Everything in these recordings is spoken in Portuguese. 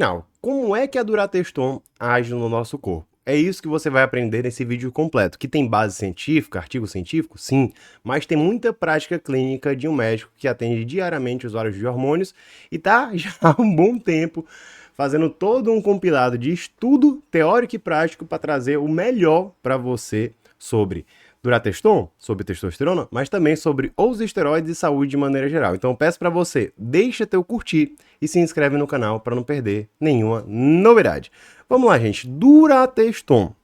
Não, como é que a Durateston age no nosso corpo? É isso que você vai aprender nesse vídeo completo, que tem base científica, artigo científico, sim, mas tem muita prática clínica de um médico que atende diariamente usuários de hormônios e tá já há um bom tempo fazendo todo um compilado de estudo teórico e prático para trazer o melhor para você sobre Durateston, sobre testosterona, mas também sobre os esteroides e saúde de maneira geral. Então eu peço para você, deixa teu curtir e se inscreve no canal para não perder nenhuma novidade. Vamos lá, gente. Durateston.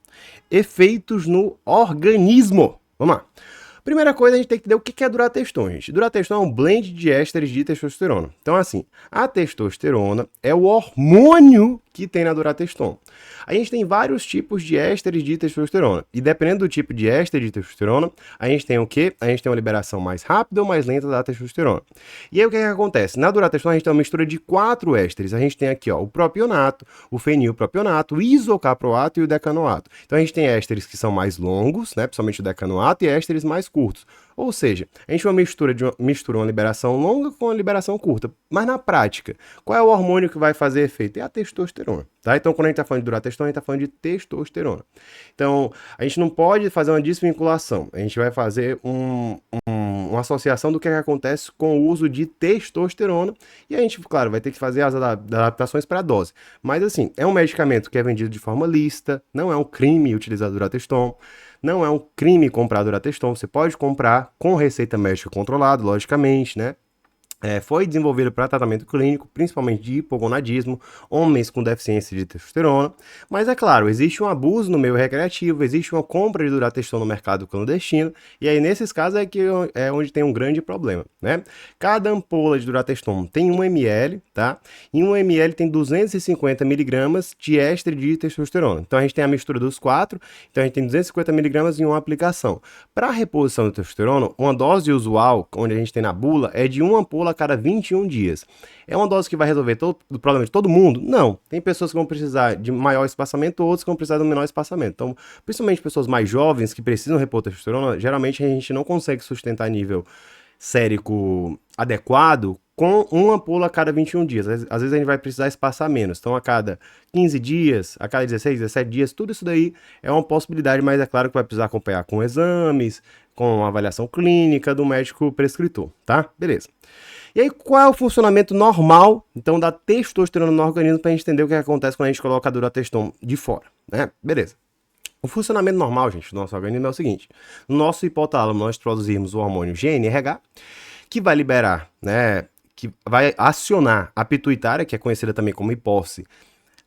Efeitos no organismo. Vamos lá. Primeira coisa, a gente tem que entender o que é Durateston, gente. Durateston é um blend de ésteres de testosterona. Então, assim, a testosterona é o hormônio que tem na Durateston. A gente tem vários tipos de ésteres de testosterona. E dependendo do tipo de éster de testosterona, a gente tem o quê? A gente tem uma liberação mais rápida ou mais lenta da testosterona. E aí o que acontece? Na Durateston a gente tem uma mistura de 4 ésteres. A gente tem aqui ó, o propionato, o fenilpropionato, o isocaproato e o decanoato. Então a gente tem ésteres que são mais longos, né, principalmente o decanoato, e ésteres mais curtos. Ou seja, a gente mistura uma liberação longa com uma liberação curta. Mas na prática, qual é o hormônio que vai fazer efeito? É a testosterona. Tá? Então, quando a gente está falando de Durateston, a gente está falando de testosterona. Então, a gente não pode fazer uma desvinculação. A gente vai fazer uma associação do que acontece com o uso de testosterona. E a gente, claro, vai ter que fazer as adaptações para a dose. Mas, assim, é um medicamento que é vendido de forma lícita, não é um crime utilizar Durateston. Não é um crime comprar Durateston, você pode comprar com receita médica controlada, logicamente, né? Foi desenvolvido para tratamento clínico, principalmente de hipogonadismo, homens com deficiência de testosterona. Mas é claro, existe um abuso no meio recreativo, existe uma compra de Durateston no mercado clandestino, e aí nesses casos é onde tem um grande problema, né? Cada ampola de Durateston tem 1 ml, tá? E 1 ml tem 250 miligramas de éster de testosterona. Então a gente tem a mistura dos 4, então a gente tem 250 miligramas em uma aplicação. Para a reposição de testosterona, uma dose usual, onde a gente tem na bula, é de 1 ampola a cada 21 dias. É uma dose que vai resolver todo o problema de todo mundo? Não. Tem pessoas que vão precisar de maior espaçamento, outros que vão precisar de um menor espaçamento. Então, principalmente pessoas mais jovens que precisam repor testosterona, geralmente a gente não consegue sustentar nível sérico adequado com 1 ampola a cada 21 dias. Às vezes a gente vai precisar espaçar menos. Então, a cada 15 dias, a cada 16, 17 dias, tudo isso daí é uma possibilidade, mas é claro que vai precisar acompanhar com exames, com avaliação clínica do médico prescritor, tá? Beleza. E aí, qual é o funcionamento normal, então, da testosterona no organismo para a gente entender o que acontece quando a gente coloca a Durateston de fora, né? Beleza. O funcionamento normal, gente, do nosso organismo é o seguinte. No nosso hipotálamo, nós produzimos o hormônio GNRH, que vai liberar, né, que vai acionar a pituitária, que é conhecida também como hipófise,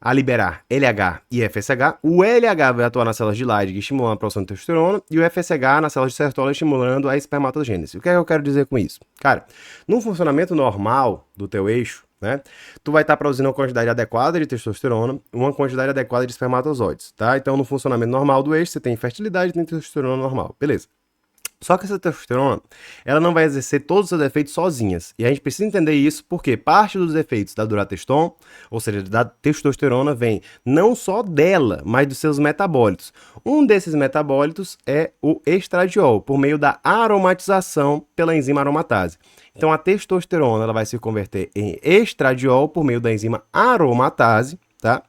a liberar LH e FSH. O LH vai atuar nas células de Leydig, estimulando a produção de testosterona, e o FSH nas células de Sertoli, estimulando a espermatogênese. O que é que eu quero dizer com isso? Cara, no funcionamento normal do teu eixo, né, tu vai estar produzindo uma quantidade adequada de testosterona, uma quantidade adequada de espermatozoides, tá? Então, no funcionamento normal do eixo, você tem fertilidade e tem testosterona normal, beleza? Só que essa testosterona, ela não vai exercer todos os seus efeitos sozinhas. E a gente precisa entender isso porque parte dos efeitos da Durateston, ou seja, da testosterona, vem não só dela, mas dos seus metabólitos. Um desses metabólitos é o estradiol, por meio da aromatização pela enzima aromatase. Então a testosterona ela vai se converter em estradiol por meio da enzima aromatase, tá?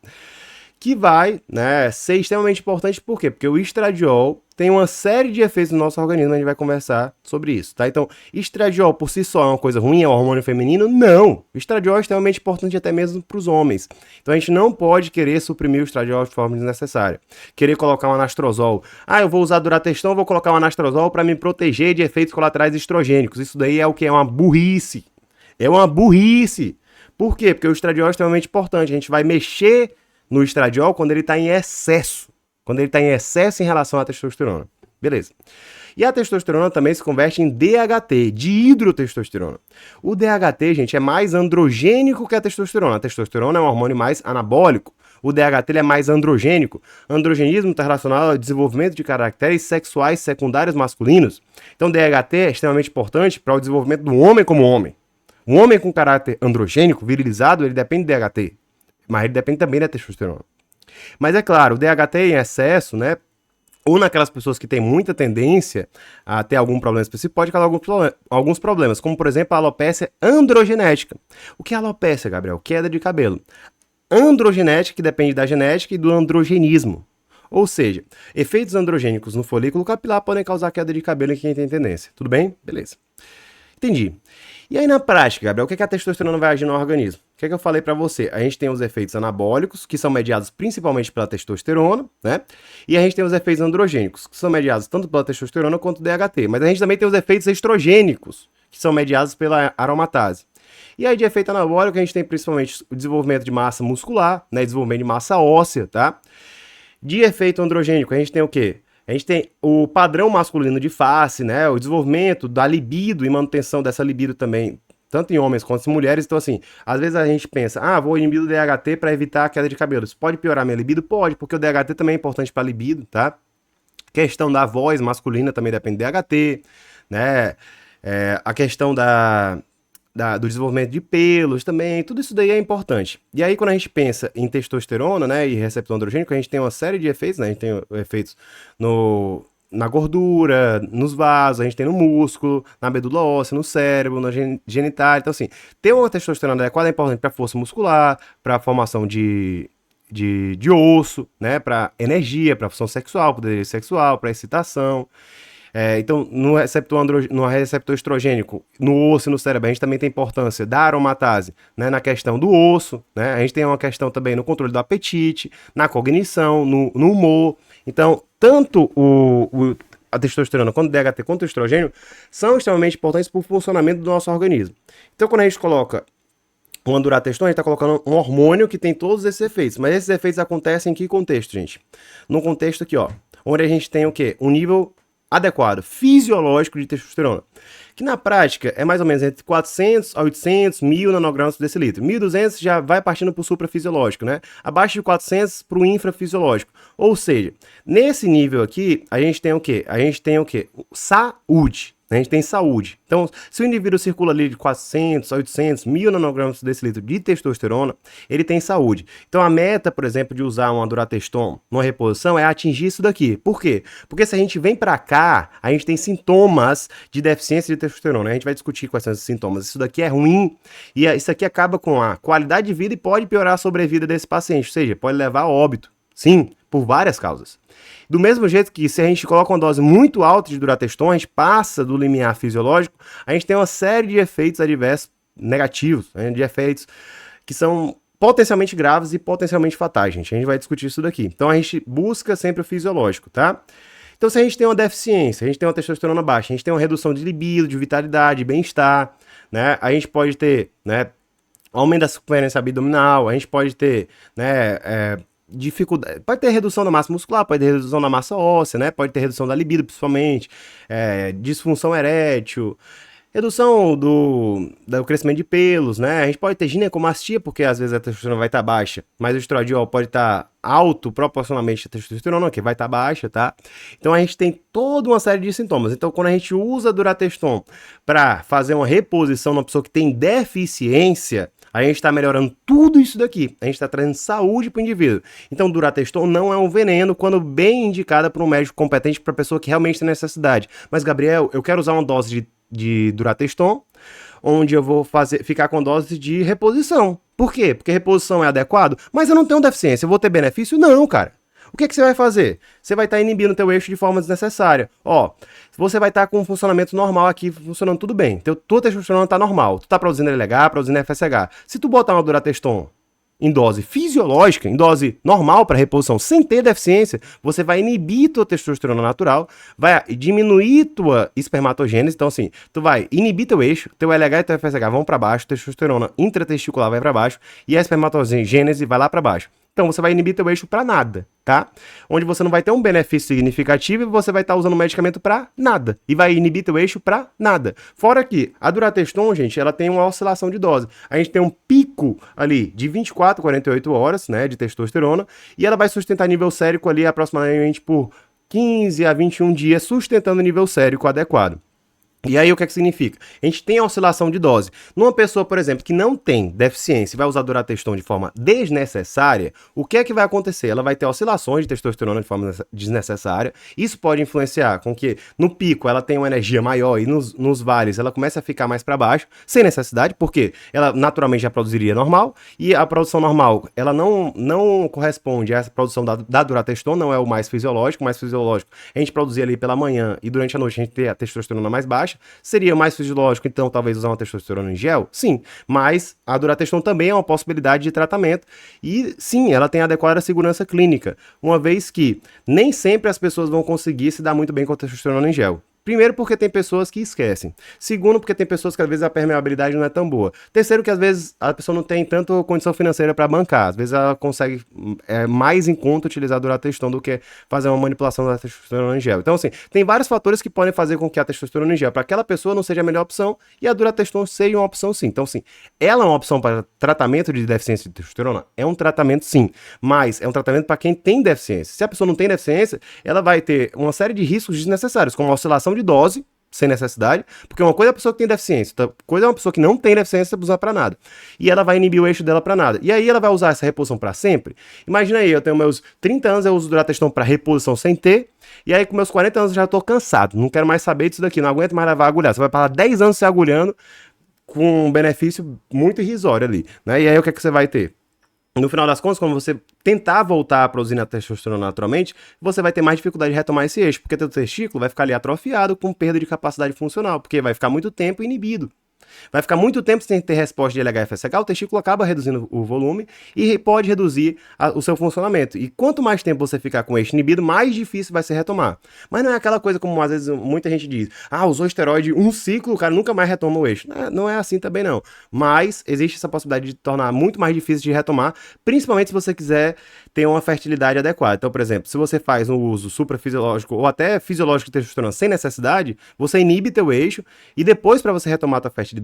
Que vai, né, ser extremamente importante, por quê? Porque o estradiol tem uma série de efeitos no nosso organismo, a gente vai conversar sobre isso, tá? Então, estradiol por si só é uma coisa ruim, é um hormônio feminino? Não! O estradiol é extremamente importante até mesmo para os homens. Então, a gente não pode querer suprimir o estradiol de forma desnecessária. Querer colocar um anastrozol. Ah, eu vou usar Durateston, vou colocar um anastrozol para me proteger de efeitos colaterais estrogênicos. Isso daí é o que? É uma burrice. É uma burrice. Por quê? Porque o estradiol é extremamente importante. A gente vai mexer no estradiol quando ele está em excesso. Quando ele está em excesso em relação à testosterona. Beleza. E a testosterona também se converte em DHT, dihidrotestosterona. O DHT, gente, é mais androgênico que a testosterona. A testosterona é um hormônio mais anabólico. O DHT é mais androgênico. Androgenismo está relacionado ao desenvolvimento de caracteres sexuais secundários masculinos. Então, DHT é extremamente importante para o desenvolvimento do homem como homem. Um homem com caráter androgênico, virilizado, ele depende do DHT. Mas ele depende também da testosterona. Mas é claro, o DHT em excesso, né, ou naquelas pessoas que têm muita tendência a ter algum problema específico, pode causar alguns problemas, como por exemplo a alopécia androgenética. O que é alopécia, Gabriel? Queda de cabelo. androgenética, que depende da genética, e do androgenismo. Ou seja, efeitos androgênicos no folículo capilar podem causar queda de cabelo em quem tem tendência. Tudo bem? Beleza. Entendi. E aí na prática, Gabriel, o que é que a testosterona vai agir no organismo? O que é que eu falei pra você? A gente tem os efeitos anabólicos, que são mediados principalmente pela testosterona, né? E a gente tem os efeitos androgênicos, que são mediados tanto pela testosterona quanto o DHT. Mas a gente também tem os efeitos estrogênicos, que são mediados pela aromatase. E aí de efeito anabólico a gente tem principalmente o desenvolvimento de massa muscular, né? Desenvolvimento de massa óssea, tá? De efeito androgênico a gente tem o quê? A gente tem o padrão masculino de face, né? O desenvolvimento da libido e manutenção dessa libido também, tanto em homens quanto em mulheres. Então, assim, às vezes a gente pensa, vou inibir o DHT para evitar a queda de cabelo. Isso pode piorar minha libido? Pode, porque o DHT também é importante para a libido, tá? Questão da voz masculina também depende do DHT, né? A questão do desenvolvimento de pelos também, tudo isso daí é importante. E aí, quando a gente pensa em testosterona, né, e receptor androgênico, a gente tem uma série de efeitos, né? A gente tem efeitos na gordura, nos vasos, a gente tem no músculo, na medula óssea, no cérebro, na genitália. Então, assim, ter uma testosterona adequada é importante para força muscular, para a formação de osso, né, para energia, para função sexual, poder sexual, para excitação. Então, no receptor estrogênico, no osso e no cérebro, a gente também tem importância da aromatase, né, na questão do osso, né? A gente tem uma questão também no controle do apetite, na cognição, no humor. Então, tanto a testosterona quanto o DHT quanto o estrogênio são extremamente importantes para o funcionamento do nosso organismo. Então, quando a gente coloca um androstenediol, a gente está colocando um hormônio que tem todos esses efeitos. Mas esses efeitos acontecem em que contexto, gente? No contexto aqui, ó, onde a gente tem o quê? Um nível adequado, fisiológico de testosterona, que na prática é mais ou menos entre 400 a 800 mil nanogramas por decilitro. 1.200 já vai partindo para o suprafisiológico, né? Abaixo de 400 para o infrafisiológico. Ou seja, nesse nível aqui, a gente tem o quê? A gente tem o quê? Saúde. A gente tem saúde. Então, se o indivíduo circula ali de 400 a 800 mil nanogramas por decilitro de testosterona, ele tem saúde. Então, a meta, por exemplo, de usar uma durateston numa reposição é atingir isso daqui. Por quê? Porque se a gente vem para cá, a gente tem sintomas de deficiência de testosterona. A gente vai discutir quais são esses sintomas. Isso daqui é ruim e isso aqui acaba com a qualidade de vida e pode piorar a sobrevida desse paciente. Ou seja, pode levar a óbito. Sim, por várias causas. Do mesmo jeito que se a gente coloca uma dose muito alta de durateston, a gente passa do limiar fisiológico, a gente tem uma série de efeitos adversos negativos, né, de efeitos que são potencialmente graves e potencialmente fatais, gente. A gente vai discutir isso daqui. Então a gente busca sempre o fisiológico, tá? Então se a gente tem uma deficiência, a gente tem uma testosterona baixa, a gente tem uma redução de libido, de vitalidade, bem-estar, né? A gente pode ter, né, aumento da circunferência abdominal, a gente pode ter, né, dificuldade, pode ter redução da massa muscular, pode ter redução da massa óssea, né? Pode ter redução da libido, principalmente, disfunção erétil, redução do crescimento de pelos, né? A gente pode ter ginecomastia, porque às vezes a testosterona vai estar baixa, mas o estradiol pode estar alto proporcionalmente à testosterona, que vai estar baixa, tá? Então a gente tem toda uma série de sintomas. Então quando a gente usa durateston para fazer uma reposição numa pessoa que tem deficiência, a gente está melhorando tudo isso daqui. A gente está trazendo saúde para o indivíduo. Então, durateston não é um veneno quando bem indicada por um médico competente para a pessoa que realmente tem necessidade. Mas, Gabriel, eu quero usar uma dose de durateston, onde eu vou ficar com dose de reposição. Por quê? Porque reposição é adequado? Mas eu não tenho deficiência, eu vou ter benefício? Não, cara. O que você vai fazer? Você vai estar inibindo o teu eixo de forma desnecessária. Ó, você vai estar com um funcionamento normal aqui, funcionando tudo bem. Tua testosterona está normal. Tu está produzindo LH, produzindo FSH. Se tu botar uma durateston em dose fisiológica, em dose normal para reposição, sem ter deficiência, você vai inibir tua testosterona natural, vai diminuir tua espermatogênese. Então, assim, tu vai inibir teu eixo, teu LH e teu FSH vão para baixo, testosterona intratesticular vai para baixo e a espermatogênese vai lá para baixo. Então, você vai inibir teu eixo para nada, tá? Onde você não vai ter um benefício significativo e você vai estar usando o medicamento para nada. E vai inibir teu eixo para nada. Fora que a durateston, gente, ela tem uma oscilação de dose. A gente tem um pico ali de 24 a 48 horas, né, de testosterona, e ela vai sustentar nível sérico ali aproximadamente por 15 a 21 dias, sustentando o nível sérico adequado. E aí, o que é que significa? A gente tem a oscilação de dose. Numa pessoa, por exemplo, que não tem deficiência e vai usar Durateston de forma desnecessária, o que é que vai acontecer? Ela vai ter oscilações de testosterona de forma desnecessária. Isso pode influenciar com que no pico ela tenha uma energia maior e nos vales ela comece a ficar mais para baixo, sem necessidade, porque ela naturalmente já produziria normal e a produção normal ela não corresponde a essa produção da Durateston, não é o mais fisiológico. O mais fisiológico a gente produzir ali pela manhã e durante a noite a gente ter a testosterona mais baixa. Seria mais fisiológico, então, talvez usar uma testosterona em gel? Sim, mas a Durateston também é uma possibilidade de tratamento e, sim, ela tem adequada segurança clínica, uma vez que nem sempre as pessoas vão conseguir se dar muito bem com a testosterona em gel. Primeiro, porque tem pessoas que esquecem. Segundo, porque tem pessoas que às vezes a permeabilidade não é tão boa. Terceiro, que às vezes a pessoa não tem tanto condição financeira para bancar. Às vezes ela consegue mais em conta utilizar a Durateston do que fazer uma manipulação da testosterona em gel. Então, assim, tem vários fatores que podem fazer com que a testosterona em gel para aquela pessoa não seja a melhor opção e a Durateston seja uma opção sim. Então, sim, ela é uma opção para tratamento de deficiência de testosterona? É um tratamento sim, mas é um tratamento para quem tem deficiência. Se a pessoa não tem deficiência, ela vai ter uma série de riscos desnecessários, como a oscilação de dose, sem necessidade, porque uma coisa é a pessoa que tem deficiência, outra coisa é uma pessoa que não tem deficiência usar para nada. E ela vai inibir o eixo dela para nada. E aí ela vai usar essa reposição para sempre. Imagina aí, eu tenho meus 30 anos, eu uso Durateston para reposição sem ter, e aí com meus 40 anos eu já tô cansado, não quero mais saber disso daqui, não aguento mais levar agulhar. Você vai passar 10 anos se agulhando com um benefício muito irrisório ali, né? E aí o que é que você vai ter? No final das contas, quando você tentar voltar a produzir a testosterona naturalmente, você vai ter mais dificuldade de retomar esse eixo, porque teu testículo vai ficar ali atrofiado com perda de capacidade funcional, porque vai ficar muito tempo inibido. Vai ficar muito tempo sem ter resposta de LH-FSH, o testículo acaba reduzindo o volume e pode reduzir o seu funcionamento. E quanto mais tempo você ficar com o eixo inibido, mais difícil vai ser retomar. Mas não é aquela coisa como às vezes muita gente diz, usou esteroide um ciclo, o cara nunca mais retoma o eixo. Não é assim também não. Mas existe essa possibilidade de tornar muito mais difícil de retomar, principalmente se você quiser ter uma fertilidade adequada. Então, por exemplo, se você faz um uso suprafisiológico ou até fisiológico de testosterona sem necessidade, você inibe teu eixo e depois para você retomar a tua fertilidade,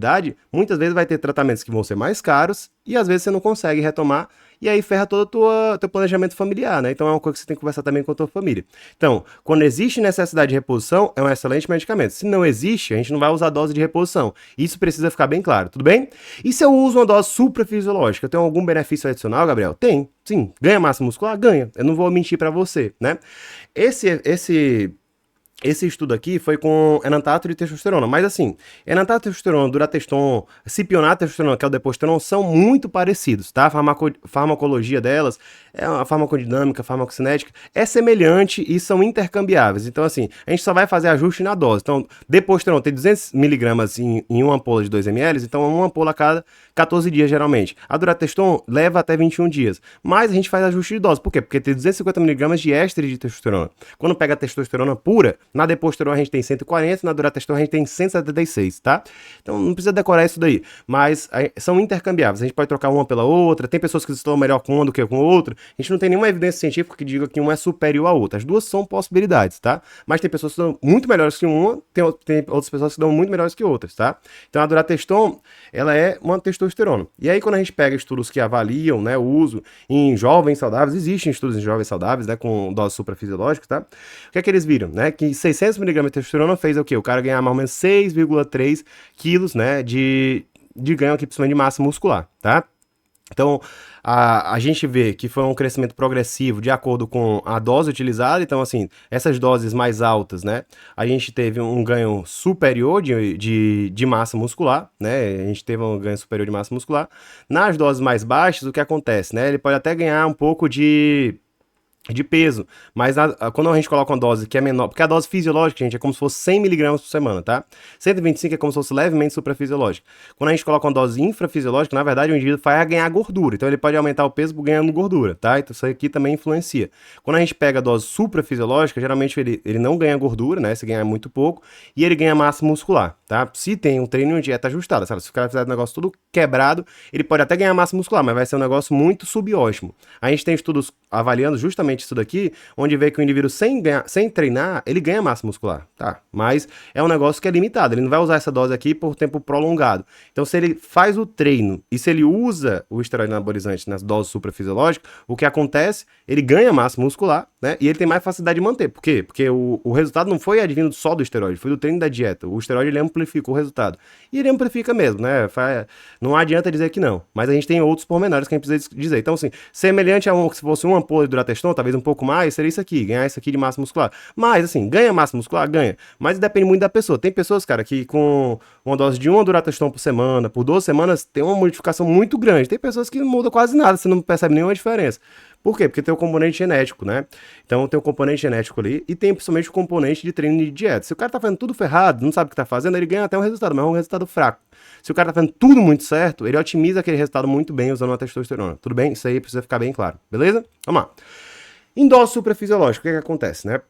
muitas vezes vai ter tratamentos que vão ser mais caros e às vezes você não consegue retomar e aí ferra todo o teu planejamento familiar, né? Então é uma coisa que você tem que conversar também com a tua família. Então, quando existe necessidade de reposição, é um excelente medicamento. Se não existe, a gente não vai usar dose de reposição. Isso precisa ficar bem claro, tudo bem? E se eu uso uma dose suprafisiológica, tem algum benefício adicional, Gabriel? Tem, sim. Ganha massa muscular? Ganha. Eu não vou mentir pra você, né? Esse estudo aqui foi com enantato de testosterona, mas assim, enantato de testosterona, Durateston, cipionato de testosterona, que é o deposteron, são muito parecidos, tá? A farmacologia delas, a farmacodinâmica, a farmacocinética, é semelhante e são intercambiáveis. Então, assim, a gente só vai fazer ajuste na dose. Então, deposteron tem 200mg em uma ampola de 2 ml, então uma ampola a cada 14 dias, geralmente. A Durateston leva até 21 dias, mas a gente faz ajuste de dose. Por quê? Porque tem 250mg de éster de testosterona. Quando pega a testosterona pura, na Deposteron a gente tem 140, na Durateston a gente tem 176, tá? Então não precisa decorar isso daí, mas são intercambiáveis, a gente pode trocar uma pela outra, tem pessoas que estão melhor com uma do que com outra, a gente não tem nenhuma evidência científica que diga que uma é superior à outra, as duas são possibilidades, tá? Mas tem pessoas que são muito melhores que uma, tem outras pessoas que são muito melhores que outras, tá? Então a Durateston, ela é uma testosterona. E aí quando a gente pega estudos que avaliam, né, o uso em jovens saudáveis, existem estudos em jovens saudáveis, né, com dose suprafisiológica, tá? O que é que eles viram, né? Que 600mg de testosterona fez o quê? O cara ganhar mais ou menos 6,3 quilos, né, de ganho aqui, principalmente de massa muscular, tá? Então, a gente vê que foi um crescimento progressivo de acordo com a dose utilizada. Então, assim, essas doses mais altas, né, a gente teve um ganho superior de massa muscular, né, a gente teve um ganho superior de massa muscular. Nas doses mais baixas, o que acontece, né, ele pode até ganhar um pouco de peso, mas quando a gente coloca uma dose que é menor, porque a dose fisiológica, gente, é como se fosse 100mg por semana, tá? 125 é como se fosse levemente suprafisiológica. Quando a gente coloca uma dose infrafisiológica, na verdade o indivíduo vai ganhar gordura, então ele pode aumentar o peso ganhando gordura, tá? Então isso aqui também influencia. Quando a gente pega a dose suprafisiológica, geralmente ele não ganha gordura, né? Se ganha muito pouco, e ele ganha massa muscular, tá? Se tem um treino e uma dieta ajustada, sabe? Se o cara fizer um negócio tudo quebrado, ele pode até ganhar massa muscular, mas vai ser um negócio muito subótimo. A gente tem estudos avaliando justamente isso daqui, onde vê que o indivíduo sem treinar, ele ganha massa muscular, tá? Mas é um negócio que é limitado, ele não vai usar essa dose aqui por tempo prolongado. Então, se ele faz o treino e se ele usa o esteroide anabolizante nas doses suprafisiológicas, o que acontece? Ele ganha massa muscular, né? E ele tem mais facilidade de manter. Por quê? Porque o resultado não foi advindo só do esteroide, foi do treino da dieta. O esteroide, ele amplifica o resultado. E ele amplifica mesmo, né? Não adianta dizer que não. Mas a gente tem outros pormenores que a gente precisa dizer. Então, assim, semelhante a se fosse uma ampola de Durateston, talvez um pouco mais, seria isso aqui, ganhar isso aqui de massa muscular. Mas, assim, ganha massa muscular? Ganha. Mas depende muito da pessoa. Tem pessoas, cara, que com uma dose de uma Durateston por semana, por 12 semanas, tem uma modificação muito grande. Tem pessoas que não mudam quase nada, você não percebe nenhuma diferença. Por quê? Porque tem o componente genético, né? Então tem o componente genético ali e tem principalmente o componente de treino e de dieta. Se o cara tá fazendo tudo ferrado, não sabe o que tá fazendo, ele ganha até um resultado, mas é um resultado fraco. Se o cara tá fazendo tudo muito certo, ele otimiza aquele resultado muito bem usando a testosterona. Tudo bem? Isso aí precisa ficar bem claro, beleza? Vamos lá. Em dose suprafisiológica, o que acontece, né?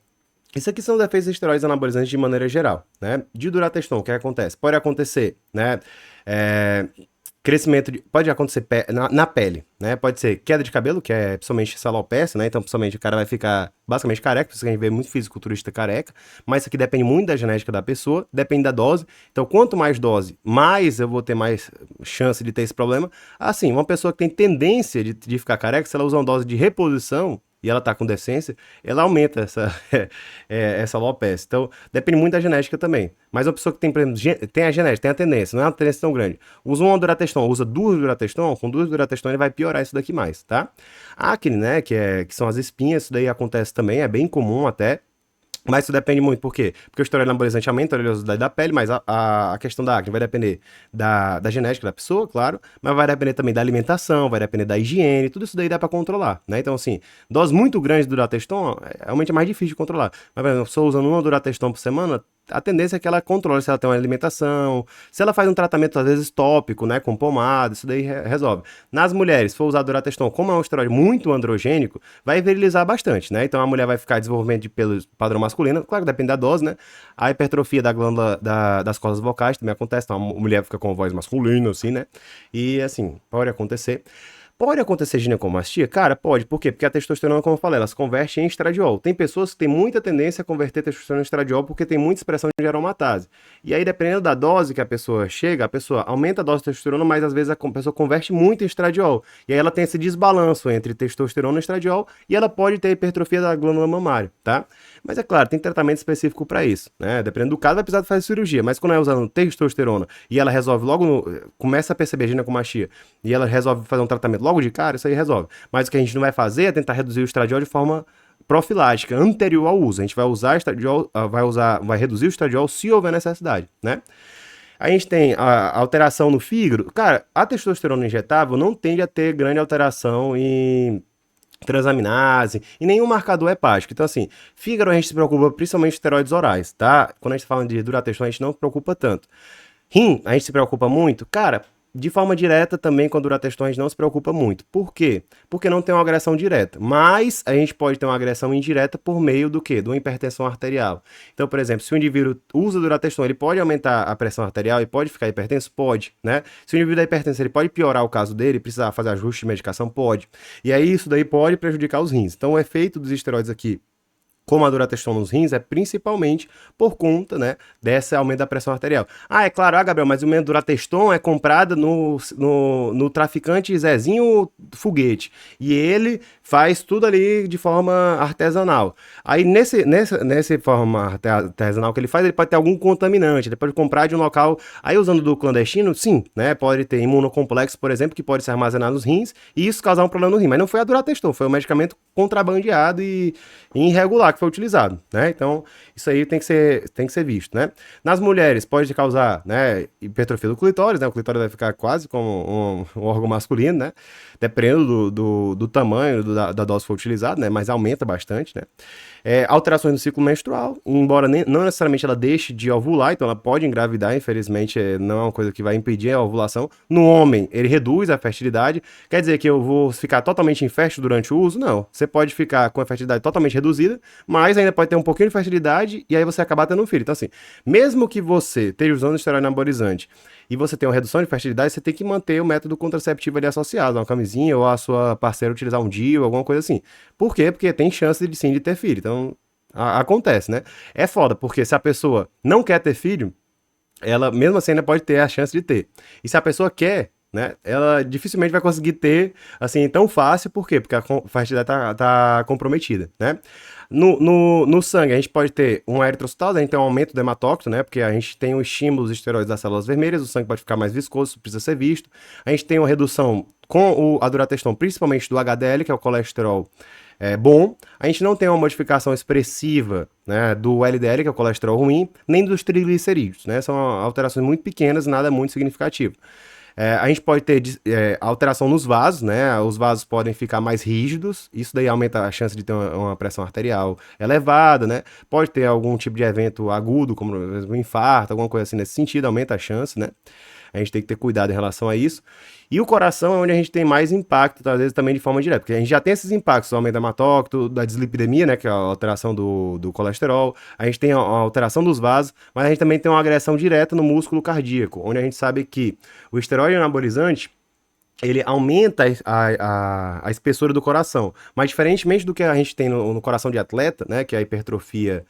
Isso aqui são defeitos de esteroides anabolizantes de maneira geral, né? De Durateston, o que acontece? Pode acontecer, né? Crescimento pode acontecer na pele, né? Pode ser queda de cabelo, que é principalmente essa alopecia, né? Então, principalmente o cara vai ficar basicamente careca, por isso que a gente vê muito fisiculturista careca, mas isso aqui depende muito da genética da pessoa, depende da dose. Então, quanto mais dose, mais eu vou ter mais chance de ter esse problema. Assim, uma pessoa que tem tendência de ficar careca, se ela usa uma dose de reposição, e ela tá com deficiência, ela aumenta essa alopecia. Então, depende muito da genética também. Mas uma pessoa que tem, por exemplo, tem a genética, tem a tendência, não é uma tendência tão grande, usa uma Durateston, usa duas Durateston, com duas Durateston ele vai piorar isso daqui mais, tá? A acne, né, que são as espinhas, isso daí acontece também, é bem comum até. Mas isso depende muito, por quê? Porque o esteroide anabolizante aumenta a oleosidade da pele, mas a questão da acne vai depender da genética da pessoa, claro, mas vai depender também da alimentação, vai depender da higiene, tudo isso daí dá pra controlar, né? Então, assim, dose muito grande do Durateston, realmente é mais difícil de controlar. Mas, por exemplo, se eu usando uma Durateston por semana, a tendência é que ela controle se ela tem uma alimentação, se ela faz um tratamento, às vezes, tópico, né, com pomada, isso daí resolve. Nas mulheres, se for usar Durateston, como é um esteroide muito androgênico, vai virilizar bastante, né? Então a mulher vai ficar desenvolvimento de pelo padrão masculino, claro que depende da dose, né? A hipertrofia da glândula das cordas vocais também acontece, então a mulher fica com a voz masculina, assim, né? E, assim, pode acontecer. Pode acontecer ginecomastia? Cara, pode. Por quê? Porque a testosterona, como eu falei, ela se converte em estradiol. Tem pessoas que têm muita tendência a converter testosterona em estradiol porque tem muita expressão de aromatase. E aí, dependendo da dose que a pessoa chega, a pessoa aumenta a dose de testosterona, mas às vezes a pessoa converte muito em estradiol. E aí ela tem esse desbalanço entre testosterona e estradiol e ela pode ter hipertrofia da glândula mamária, tá? Mas é claro, tem tratamento específico para isso, né? Dependendo do caso, vai precisar fazer cirurgia. Mas quando é usando testosterona e ela resolve começa a perceber ginecomastia e ela resolve fazer um tratamento logo de cara, isso aí resolve. Mas o que a gente não vai fazer é tentar reduzir o estradiol de forma profilática, anterior ao uso. A gente vai usar estradiol, vai reduzir o estradiol se houver necessidade, né? A gente tem a alteração no fígado. Cara, a testosterona injetável não tende a ter grande alteração em transaminase e nenhum marcador hepático. Então, assim, fígado a gente se preocupa principalmente com esteroides orais, tá? Quando a gente tá falando de Durateston, a gente não se preocupa tanto. Rim, a gente se preocupa muito? Cara, de forma direta também com a Durateston a gente não se preocupa muito. Por quê? Porque não tem uma agressão direta. Mas a gente pode ter uma agressão indireta por meio do quê? De uma hipertensão arterial. Então, por exemplo, se o indivíduo usa Durateston, ele pode aumentar a pressão arterial e pode ficar hipertenso? Pode, né? Se o indivíduo é hipertenso, ele pode piorar o caso dele, precisar fazer ajuste de medicação? Pode. E aí isso daí pode prejudicar os rins. Então, o efeito dos esteroides aqui, como a Durateston nos rins, é principalmente por conta, né, desse aumento da pressão arterial. Ah, é claro, Gabriel, mas o Durateston é comprado no traficante Zezinho Foguete. E ele faz tudo ali de forma artesanal. Aí, nesse forma artesanal que ele faz, ele pode ter algum contaminante, ele pode comprar de um local. Aí, usando do clandestino, sim, né, pode ter imunocomplexo, por exemplo, que pode se armazenar nos rins, e isso causar um problema no rim. Mas não foi a Durateston, foi um medicamento contrabandeado e irregular que foi utilizado, né? Então, isso aí tem que ser visto, né? Nas mulheres, pode causar, né, hipertrofia do clitóris, né? O clitóris vai ficar quase como um órgão masculino, né? Dependendo do tamanho da dose que for utilizada, né? Mas aumenta bastante, né? Alterações no ciclo menstrual, embora não necessariamente ela deixe de ovular, então ela pode engravidar, infelizmente não é uma coisa que vai impedir a ovulação. No homem, ele reduz a fertilidade, quer dizer que eu vou ficar totalmente infértil durante o uso? Não, você você pode ficar com a fertilidade totalmente reduzida, mas ainda pode ter um pouquinho de fertilidade e aí você acabar tendo um filho. Então, assim, mesmo que você esteja usando esteroide anabolizante e você tem uma redução de fertilidade, você tem que manter o método contraceptivo ali associado, uma camisinha ou a sua parceira utilizar um DIU, alguma coisa assim. Por quê? Porque tem chance de sim de ter filho. Então, acontece, né? É foda, porque se a pessoa não quer ter filho, ela mesmo assim ainda pode ter a chance de ter. E se a pessoa quer, né, ela dificilmente vai conseguir ter assim tão fácil, por quê? Porque a fertilidade tá comprometida, né? No sangue, a gente pode ter uma eritrocitose, a gente tem um aumento do hematócrito, né? Porque a gente tem um estímulo dos esteroides das células vermelhas, o sangue pode ficar mais viscoso, isso precisa ser visto. A gente tem uma redução com a durateston, principalmente do HDL, que é o colesterol bom. A gente não tem uma modificação expressiva, né, do LDL, que é o colesterol ruim, nem dos triglicerídeos, né? São alterações muito pequenas, nada muito significativo. A gente pode ter alteração nos vasos, né? Os vasos podem ficar mais rígidos, isso daí aumenta a chance de ter uma pressão arterial elevada, né? Pode ter algum tipo de evento agudo, como por exemplo, um infarto, alguma coisa assim nesse sentido, aumenta a chance, né? A gente tem que ter cuidado em relação a isso. E o coração é onde a gente tem mais impacto, às vezes também de forma direta, porque a gente já tem esses impactos, o aumento da hematócrito, da dislipidemia, né, que é a alteração do colesterol, a gente tem a alteração dos vasos, mas a gente também tem uma agressão direta no músculo cardíaco, onde a gente sabe que o esteroide anabolizante, ele aumenta a espessura do coração, mas diferentemente do que a gente tem no coração de atleta, né, que é a hipertrofia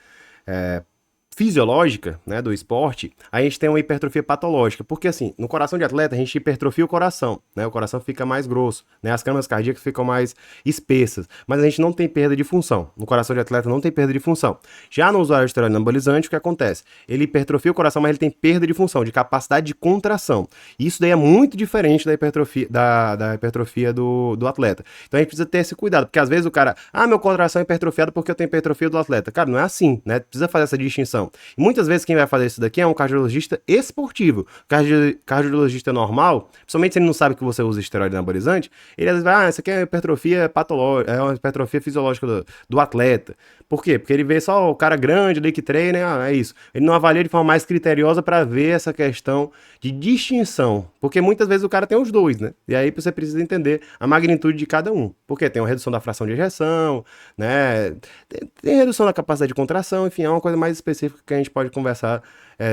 fisiológica, né, do esporte, a gente tem uma hipertrofia patológica, porque assim, no coração de atleta a gente hipertrofia o coração, né, o coração fica mais grosso, né, as câmaras cardíacas ficam mais espessas, mas a gente não tem perda de função, no coração de atleta não tem perda de função. Já no usuário de esteroide anabolizante, o que acontece? Ele hipertrofia o coração, mas ele tem perda de função, de capacidade de contração, e isso daí é muito diferente da hipertrofia do atleta. Então a gente precisa ter esse cuidado, porque às vezes o cara, meu coração é hipertrofiado porque eu tenho hipertrofia do atleta. Cara, não é assim, né, precisa fazer essa distinção. E muitas vezes quem vai fazer isso daqui é um cardiologista esportivo. Cardiologista normal, principalmente se ele não sabe que você usa esteroide anabolizante, ele às vezes vai, isso aqui é hipertrofia patológica, é uma hipertrofia fisiológica do atleta. Por quê? Porque ele vê só o cara grande ali que treina, é isso. Ele não avalia de forma mais criteriosa para ver essa questão de distinção. Porque muitas vezes o cara tem os dois, né? E aí você precisa entender a magnitude de cada um. Porque tem uma redução da fração de ejeção, né? Tem redução da capacidade de contração, enfim, é uma coisa mais específica que a gente pode conversar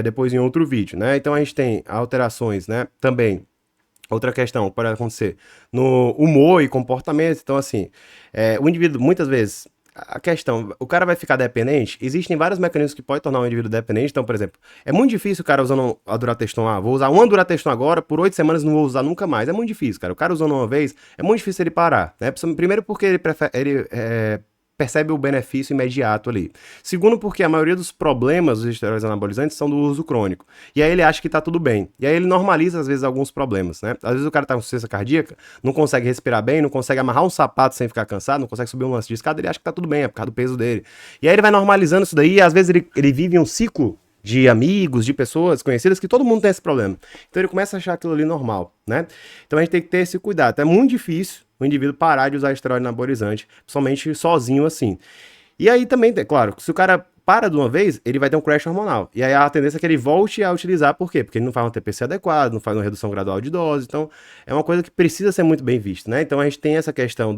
depois em outro vídeo, né? Então a gente tem alterações, né? Também, outra questão pode acontecer no humor e comportamento. Então, assim, o indivíduo, muitas vezes, a questão, o cara vai ficar dependente, existem vários mecanismos que podem tornar o indivíduo dependente. Então, por exemplo, é muito difícil o cara usando a durateston, vou usar uma durateston agora, por 8 semanas não vou usar nunca mais. É muito difícil, cara. O cara usando uma vez, é muito difícil ele parar, né? Primeiro porque ele percebe o benefício imediato ali. Segundo, porque a maioria dos problemas dos esteroides anabolizantes são do uso crônico. E aí ele acha que tá tudo bem. E aí ele normaliza, às vezes, alguns problemas, né? Às vezes o cara tá com insuficiência cardíaca, não consegue respirar bem, não consegue amarrar um sapato sem ficar cansado, não consegue subir um lance de escada, ele acha que tá tudo bem, é por causa do peso dele. E aí ele vai normalizando isso daí, e às vezes ele vive um ciclo de amigos, de pessoas conhecidas, que todo mundo tem esse problema. Então ele começa a achar aquilo ali normal, né? Então a gente tem que ter esse cuidado. É muito difícil o indivíduo parar de usar esteroide anabolizante, somente sozinho assim. E aí também, claro, se o cara para de uma vez, ele vai ter um crash hormonal. E aí a tendência é que ele volte a utilizar, por quê? Porque ele não faz um TPC adequado, não faz uma redução gradual de dose. Então é uma coisa que precisa ser muito bem vista, né? Então a gente tem essa questão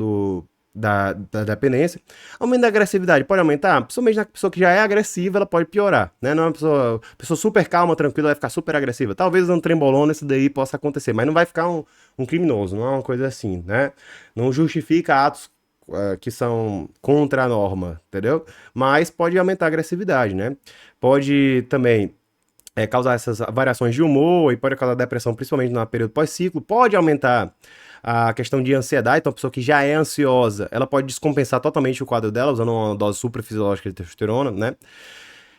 da dependência. Aumento da agressividade pode aumentar, principalmente na pessoa que já é agressiva, ela pode piorar, né? Não é uma pessoa super calma, tranquila, vai ficar super agressiva. Talvez usando trembolona isso daí possa acontecer, mas não vai ficar um criminoso, não é uma coisa assim, né? Não justifica atos que são contra a norma, entendeu? Mas pode aumentar a agressividade, né? Pode também causar essas variações de humor e pode causar depressão, principalmente no período pós-ciclo. Pode aumentar a questão de ansiedade. Então a pessoa que já é ansiosa, ela pode descompensar totalmente o quadro dela, usando uma dose suprafisiológica de testosterona, né?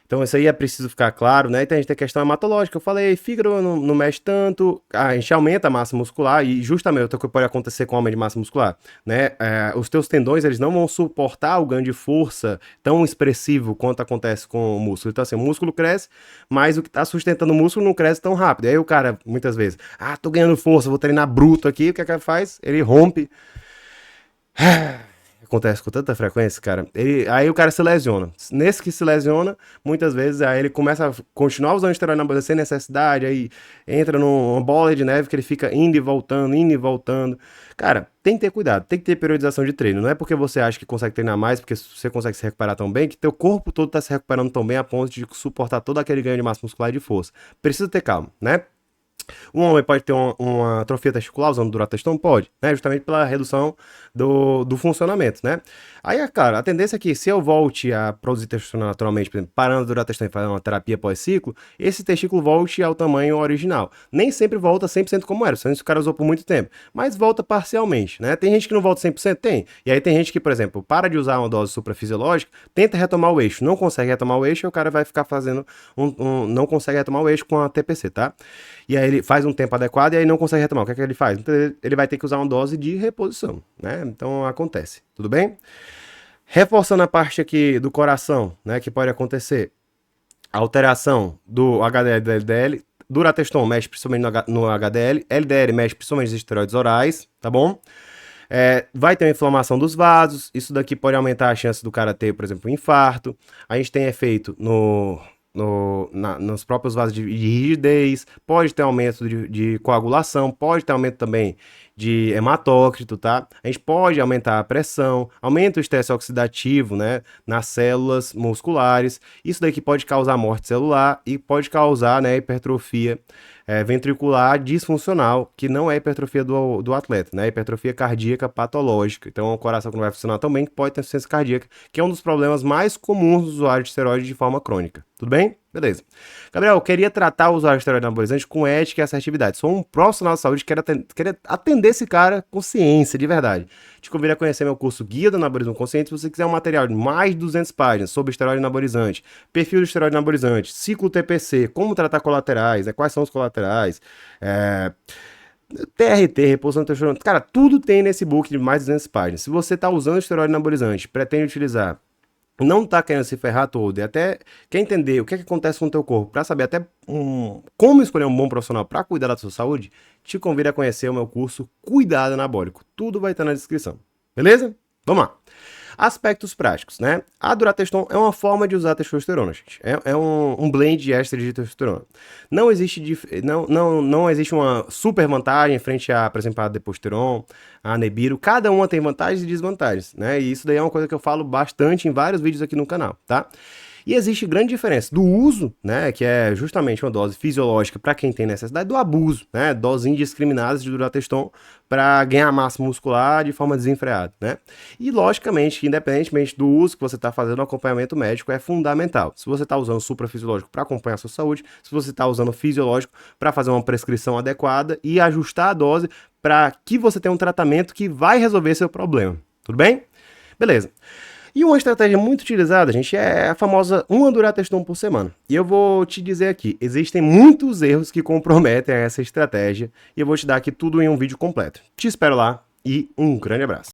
Então isso aí é preciso ficar claro, né? Então a gente tem a questão hematológica, eu falei, fígado não mexe tanto, a gente aumenta a massa muscular, e justamente o que pode acontecer com o aumento de massa muscular, né? Os teus tendões, eles não vão suportar o ganho de força tão expressivo quanto acontece com o músculo. Então assim, o músculo cresce, mas o que está sustentando o músculo não cresce tão rápido. E aí o cara, muitas vezes, tô ganhando força, vou treinar bruto aqui, o que é que ele faz? Ele rompe. acontece com tanta frequência, cara, aí o cara se lesiona. Nesse que se lesiona, muitas vezes aí ele começa a continuar usando esteroide anabolizante sem necessidade, aí entra numa bola de neve que ele fica indo e voltando, indo e voltando. Cara, tem que ter cuidado, tem que ter periodização de treino. Não é porque você acha que consegue treinar mais, porque você consegue se recuperar tão bem, que teu corpo todo tá se recuperando tão bem a ponto de suportar todo aquele ganho de massa muscular e de força. Precisa ter calma, né? Um homem pode ter uma atrofia testicular usando Durateston? Pode, né? Justamente pela redução do funcionamento, né? Aí, cara, a tendência é que se eu volte a produzir testosterona naturalmente, por exemplo, parando o Durateston e fazendo uma terapia pós-ciclo, esse testículo volte ao tamanho original. Nem sempre volta 100% como era, isso o cara usou por muito tempo, mas volta parcialmente, né? Tem gente que não volta 100%? Tem. E aí tem gente que, por exemplo, para de usar uma dose suprafisiológica, tenta retomar o eixo, não consegue retomar o eixo, e o cara vai ficar fazendo não consegue retomar o eixo com a TPC, tá? E aí ele faz um tempo adequado e aí não consegue retomar. O que é que ele faz? Então ele vai ter que usar uma dose de reposição, né? Então acontece, tudo bem? Reforçando a parte aqui do coração, né, que pode acontecer. A alteração do HDL e do LDL. Durateston mexe principalmente no HDL. LDL mexe principalmente nos esteroides orais, tá bom? Vai ter uma inflamação dos vasos. Isso daqui pode aumentar a chance do cara ter, por exemplo, um infarto. A gente tem efeito nos próprios vasos de rigidez, pode ter aumento de coagulação, pode ter aumento também de hematócrito, tá? A gente pode aumentar a pressão, aumenta o estresse oxidativo, né, nas células musculares. Isso daqui pode causar morte celular e pode causar, né, hipertrofia ventricular disfuncional, que não é hipertrofia do atleta, né? Hipertrofia cardíaca patológica. Então, o coração que não vai funcionar tão bem que pode ter insuficiência cardíaca, que é um dos problemas mais comuns dos usuários de esteroide de forma crônica. Tudo bem? Beleza. Gabriel, eu queria tratar o usuário de esteroide anabolizante com ética e assertividade. Sou um profissional de saúde que quero atender esse cara com ciência, de verdade. Te convido a conhecer meu curso Guia do Anabolismo Consciente. Se você quiser um material de mais de 200 páginas sobre esteroide anabolizante, perfil do esteroide anabolizante, ciclo TPC, como tratar colaterais, quais são os colaterais, TRT, reposição de testosterona. Cara, tudo tem nesse book de mais de 200 páginas. Se você está usando esteroide anabolizante, pretende utilizar, não tá querendo se ferrar todo e até quer entender o que acontece com o teu corpo, para saber até como escolher um bom profissional para cuidar da sua saúde, te convido a conhecer o meu curso Cuidado Anabólico. Tudo vai estar na descrição. Beleza? Vamos lá. Aspectos práticos, né? A Durateston é uma forma de usar testosterona, gente. É um blend de éster de testosterona. Não existe, não existe uma super vantagem frente a, por exemplo, a Deposteron, a Nebiro. Cada uma tem vantagens e desvantagens, né? E isso daí é uma coisa que eu falo bastante em vários vídeos aqui no canal, tá? E existe grande diferença do uso, né, que é justamente uma dose fisiológica para quem tem necessidade, do abuso, né, doses indiscriminadas de Durateston para ganhar massa muscular de forma desenfreada, né? E logicamente, independentemente do uso que você está fazendo, o acompanhamento médico é fundamental. Se você está usando suprafisiológico para acompanhar a sua saúde, se você está usando fisiológico para fazer uma prescrição adequada e ajustar a dose para que você tenha um tratamento que vai resolver seu problema. Tudo bem? Beleza. E uma estratégia muito utilizada, gente, é a famosa uma Durateston por semana. E eu vou te dizer aqui, existem muitos erros que comprometem essa estratégia e eu vou te dar aqui tudo em um vídeo completo. Te espero lá e um grande abraço.